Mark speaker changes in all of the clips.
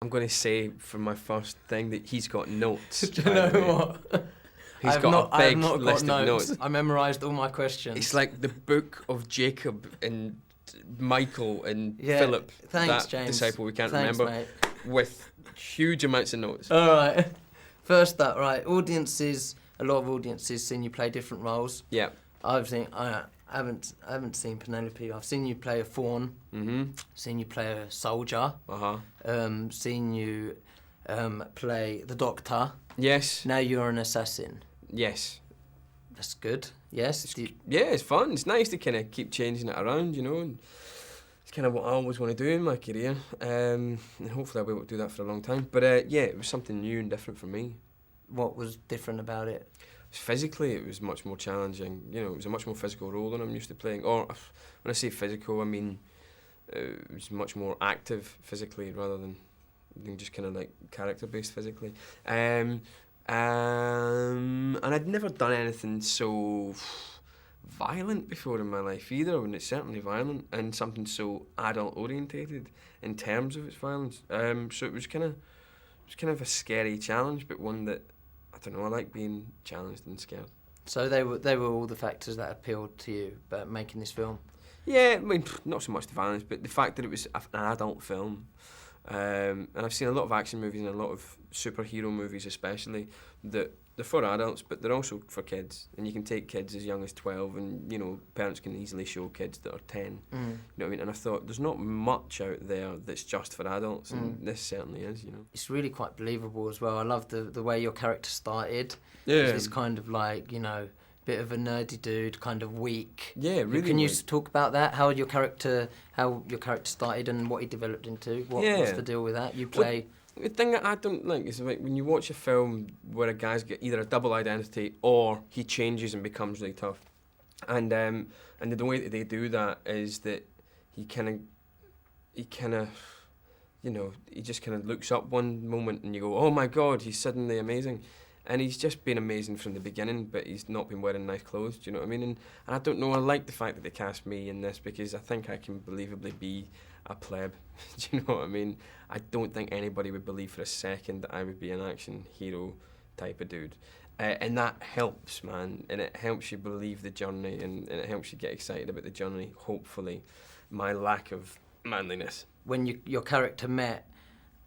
Speaker 1: I'm going to say for my first thing that he's got notes.
Speaker 2: Do you know what?
Speaker 1: He's got a big list of notes.
Speaker 2: I memorised all my questions.
Speaker 1: It's like the book of Jacob and Michael and Philip,
Speaker 2: thanks,
Speaker 1: that
Speaker 2: James.
Speaker 1: disciple we can't
Speaker 2: Thanks,
Speaker 1: remember,
Speaker 2: mate.
Speaker 1: with huge amounts of notes.
Speaker 2: All right. First up, right, audiences, a lot of audiences seen you play different roles.
Speaker 1: Yeah.
Speaker 2: I haven't seen Penelope. I've seen you play a faun. Seen you play a soldier. Seen you play the doctor.
Speaker 1: Yes.
Speaker 2: Now you're an assassin.
Speaker 1: Yes.
Speaker 2: That's good. Yes.
Speaker 1: Yeah, it's fun. It's nice to kind of keep changing it around, you know. And it's kind of what I always want to do in my career. And hopefully I'll be able to do that for a long time. But yeah, it was something new and different for me.
Speaker 2: What was different about it?
Speaker 1: Physically, it was much more challenging. You know, it was a much more physical role than I'm used to playing. Or when I say physical, I mean it was much more active physically rather than just kind of like character-based physically. And I'd never done anything so violent before in my life either. I mean, it's certainly violent and something so adult-orientated in terms of its violence. So it was kind of a scary challenge, but one that, I don't know, I like being challenged and scared.
Speaker 2: So they were all the factors that appealed to you about making this film?
Speaker 1: Yeah, I mean, not so much the violence, but the fact that it was an adult film. And I've seen a lot of action movies and a lot of superhero movies especially that they're for adults, but they're also for kids. And you can take kids as young as 12 and, you know, parents can easily show kids that are 10. You know what I mean? And I thought, there's not much out there that's just for adults, and this certainly is, you know. It's
Speaker 2: really quite believable as well. I love the way your character started.
Speaker 1: Yeah.
Speaker 2: This kind of like, you know, bit of a nerdy dude, kind of weak.
Speaker 1: Yeah, really.
Speaker 2: Can you talk about that? How your character started and what he developed into? What's the deal with that? You play.
Speaker 1: The thing that I don't like is like when you watch a film where a guy's got either a double identity or he changes and becomes really tough, and the way that they do that is that he kind of, you know, he just kind of looks up one moment and you go, oh my God, he's suddenly amazing. And he's just been amazing from the beginning, but he's not been wearing nice clothes, do you know what I mean? And I don't know, I like the fact that they cast me in this because I think I can believably be a pleb, do you know what I mean? I don't think anybody would believe for a second that I would be an action hero type of dude. And that helps, man, and it helps you believe the journey and it helps you get excited about the journey, hopefully, my lack of manliness.
Speaker 2: When your character met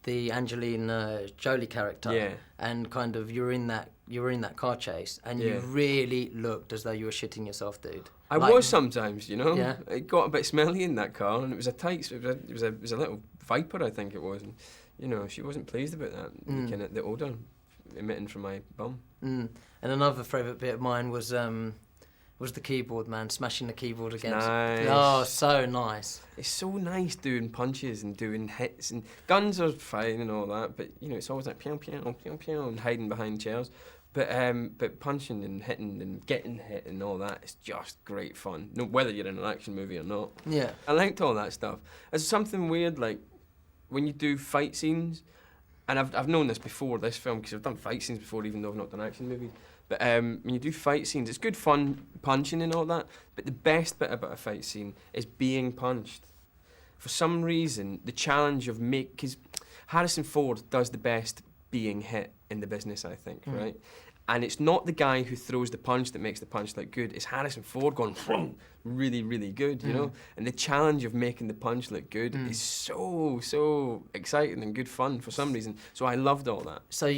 Speaker 2: the Angelina Jolie character, and kind of you were in that car chase, and you really looked as though you were shitting yourself, dude.
Speaker 1: I was sometimes, you know.
Speaker 2: Yeah.
Speaker 1: It got a bit smelly in that car, and it was a little Viper, I think it was. And, you know, she wasn't pleased about that. Kind of the odour emitting from my bum.
Speaker 2: And another favourite bit of mine was the keyboard, man, smashing the keyboard against.
Speaker 1: Nice.
Speaker 2: Oh, so nice.
Speaker 1: It's so nice doing punches and doing hits, and guns are fine and all that, but you know it's always like pew pew pew pew and hiding behind chairs. But punching and hitting and getting hit and all that is just great fun. No, whether you're in an action movie or not.
Speaker 2: Yeah.
Speaker 1: I liked all that stuff. It's something weird like when you do fight scenes, and I've known this before this film because I've done fight scenes before, even though I've not done action movies. But when you do fight scenes, it's good fun punching and all that, but the best bit about a fight scene is being punched. For some reason, the challenge of because Harrison Ford does the best being hit in the business, I think, right? And it's not the guy who throws the punch that makes the punch look good, it's Harrison Ford going really, really good, you know? And the challenge of making the punch look good is so exciting and good fun for some reason. So I loved all that.
Speaker 2: So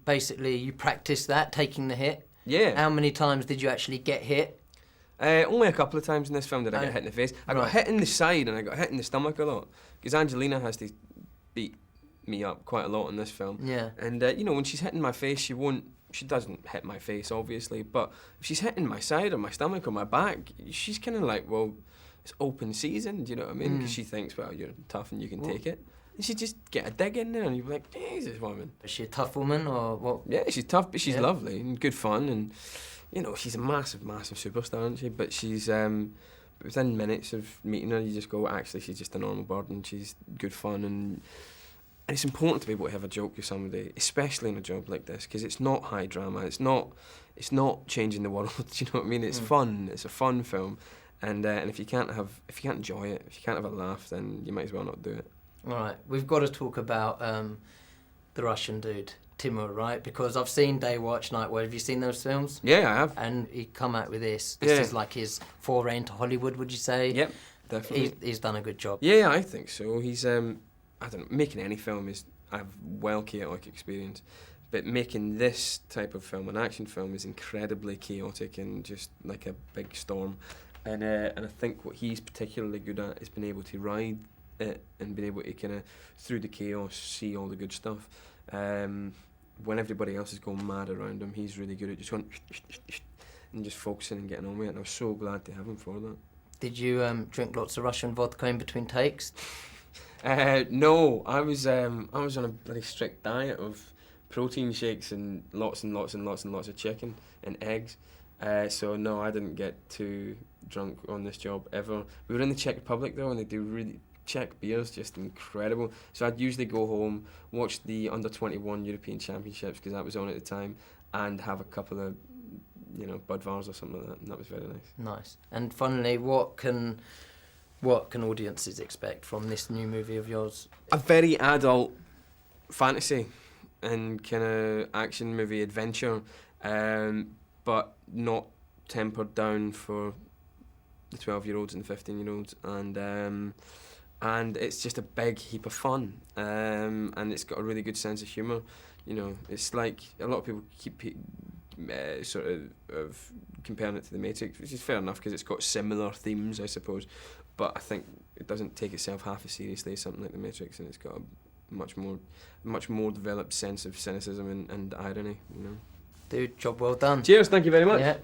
Speaker 2: basically you practiced that, taking the hit?
Speaker 1: Yeah.
Speaker 2: How many times did you actually get hit?
Speaker 1: Only a couple of times in this film did I get hit in the face. I got hit in the side and I got hit in the stomach a lot. Because Angelina has to beat me up quite a lot in this film.
Speaker 2: Yeah.
Speaker 1: And, you know, when she's hitting my face, she doesn't hit my face, obviously, but if she's hitting my side or my stomach or my back, she's kind of like, well, it's open season, do you know what I mean? Because she thinks, well, you're tough and you can take it. And she'd just get a dig in there and you'd be like, Jesus, woman.
Speaker 2: Is she a tough woman or what?
Speaker 1: Yeah, she's tough, but she's lovely and good fun. And, you know, she's a massive superstar, isn't she? But she's, within minutes of meeting her, you just go, actually, she's just a normal bird and she's good fun. And it's important to be able to have a joke with somebody, especially in a job like this, because it's not high drama, it's not changing the world, do you know what I mean? It's fun, it's a fun film. And if you can't enjoy it, if you can't have a laugh, then you might as well not do it.
Speaker 2: All right, we've got to talk about the Russian dude, Timur, right? Because I've seen Day Watch, Night Watch. Have you seen those films?
Speaker 1: Yeah, I have.
Speaker 2: And he come out with this. This is like his foray into Hollywood, would you say?
Speaker 1: Yep, definitely.
Speaker 2: He's done a good job.
Speaker 1: Yeah, I think so. He's, I don't know, making any film is a well chaotic experience. But making this type of film, an action film, is incredibly chaotic and just like a big storm. And I think what he's particularly good at is being able to ride it and being able to kind of, through the chaos, see all the good stuff. When everybody else is going mad around him, he's really good at just going and just focusing and getting on with it. And I was so glad to have him for that. Did
Speaker 2: you drink lots of Russian vodka in between takes?
Speaker 1: No, I was on a very strict diet of protein shakes and lots of chicken and eggs. So no, I didn't get too drunk on this job ever. We were in the Czech Republic though, and they do really Czech beers, just incredible. So I'd usually go home, watch the under-21 European Championships because that was on at the time, and have a couple of, Budvars or something like that, and that was very nice.
Speaker 2: Nice. And finally, what can audiences expect from this new movie of yours?
Speaker 1: A very adult fantasy and kind of action movie adventure, but not tempered down for the 12-year-olds and the 15-year-olds, and it's just a big heap of fun, and it's got a really good sense of humour. It's like a lot of people keep sort of comparing it to The Matrix, which is fair enough because it's got similar themes, I suppose, but I think it doesn't take itself half as seriously as something like The Matrix, and it's got a much more developed sense of cynicism and irony.
Speaker 2: Dude, job well done.
Speaker 1: Cheers, thank you very much.
Speaker 2: Yeah.